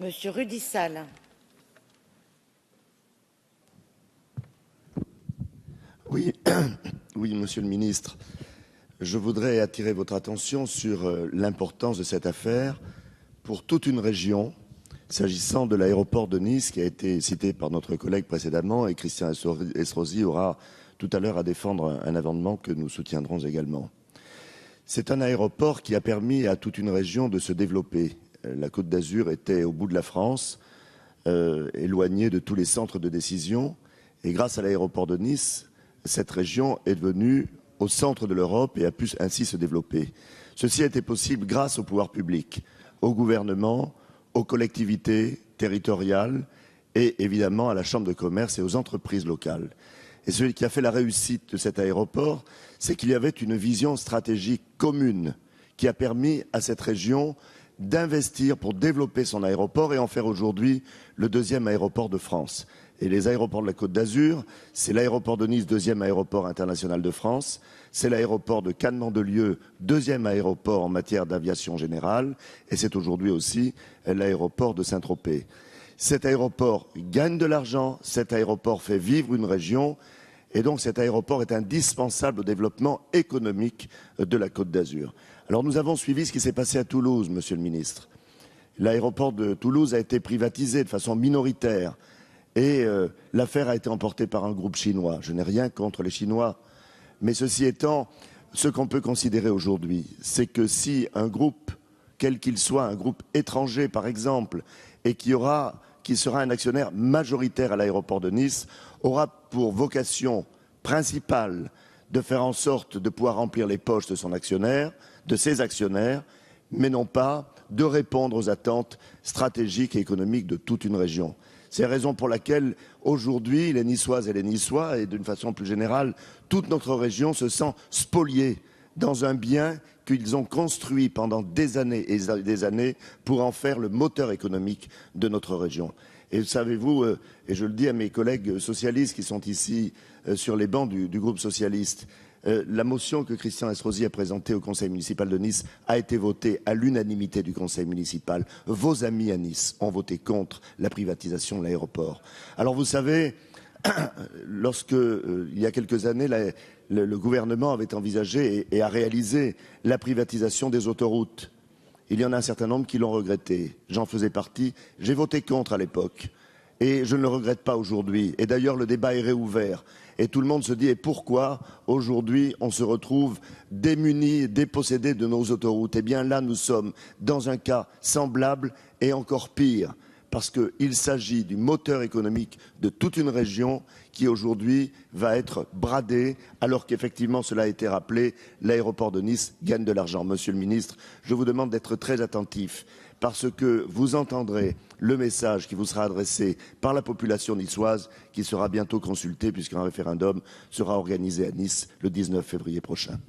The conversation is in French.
Monsieur Rudissal. Oui, oui, Monsieur le Ministre, je voudrais attirer votre attention sur l'importance de cette affaire pour toute une région, s'agissant de l'aéroport de Nice qui a été cité par notre collègue précédemment, et Christian Estrosi aura tout à l'heure à défendre un amendement que nous soutiendrons également. C'est un aéroport qui a permis à toute une région de se développer. La Côte d'Azur était au bout de la France, éloignée de tous les centres de décision, et grâce à l'aéroport de Nice, cette région est devenue au centre de l'Europe et a pu ainsi se développer. Ceci a été possible grâce au pouvoir public, au gouvernement, aux collectivités territoriales et évidemment à la Chambre de commerce et aux entreprises locales. Et ce qui a fait la réussite de cet aéroport, c'est qu'il y avait une vision stratégique commune qui a permis à cette région d'investir pour développer son aéroport et en faire aujourd'hui le deuxième aéroport de France. Et les aéroports de la Côte d'Azur, c'est l'aéroport de Nice, deuxième aéroport international de France, c'est l'aéroport de Cannes-Mandelieu, deuxième aéroport en matière d'aviation générale, et c'est aujourd'hui aussi l'aéroport de Saint-Tropez. Cet aéroport gagne de l'argent, cet aéroport fait vivre une région, et donc cet aéroport est indispensable au développement économique de la Côte d'Azur. Alors nous avons suivi ce qui s'est passé à Toulouse, Monsieur le Ministre. L'aéroport de Toulouse a été privatisé de façon minoritaire. Et l'affaire a été emportée par un groupe chinois. Je n'ai rien contre les Chinois. Mais ceci étant, ce qu'on peut considérer aujourd'hui, c'est que si un groupe, quel qu'il soit, un groupe étranger par exemple, et qui sera un actionnaire majoritaire à l'aéroport de Nice, aura pour vocation principale de faire en sorte de pouvoir remplir les poches de son actionnaire, de ses actionnaires, mais non pas de répondre aux attentes stratégiques et économiques de toute une région. C'est la raison pour laquelle, aujourd'hui, les Niçoises et les Niçois, et d'une façon plus générale, toute notre région se sent spoliée dans un bien qu'ils ont construit pendant des années et des années pour en faire le moteur économique de notre région. Et savez-vous, et je le dis à mes collègues socialistes qui sont ici sur les bancs du groupe socialiste, la motion que Christian Estrosi a présentée au conseil municipal de Nice a été votée à l'unanimité du conseil municipal. Vos amis à Nice ont voté contre la privatisation de l'aéroport. Alors vous savez, lorsque, il y a quelques années, le gouvernement avait envisagé et a réalisé la privatisation des autoroutes, il y en a un certain nombre qui l'ont regretté. J'en faisais partie. J'ai voté contre à l'époque. Et je ne le regrette pas aujourd'hui. Et d'ailleurs, le débat est réouvert. Et tout le monde se dit, et pourquoi aujourd'hui on se retrouve démunis, dépossédés de nos autoroutes? Eh bien là, nous sommes dans un cas semblable et encore pire. Parce qu'il s'agit du moteur économique de toute une région qui aujourd'hui va être bradée, alors qu'effectivement, cela a été rappelé, l'aéroport de Nice gagne de l'argent. Monsieur le ministre, je vous demande d'être très attentif, parce que vous entendrez le message qui vous sera adressé par la population niçoise, qui sera bientôt consultée, puisqu'un référendum sera organisé à Nice le 19 février prochain.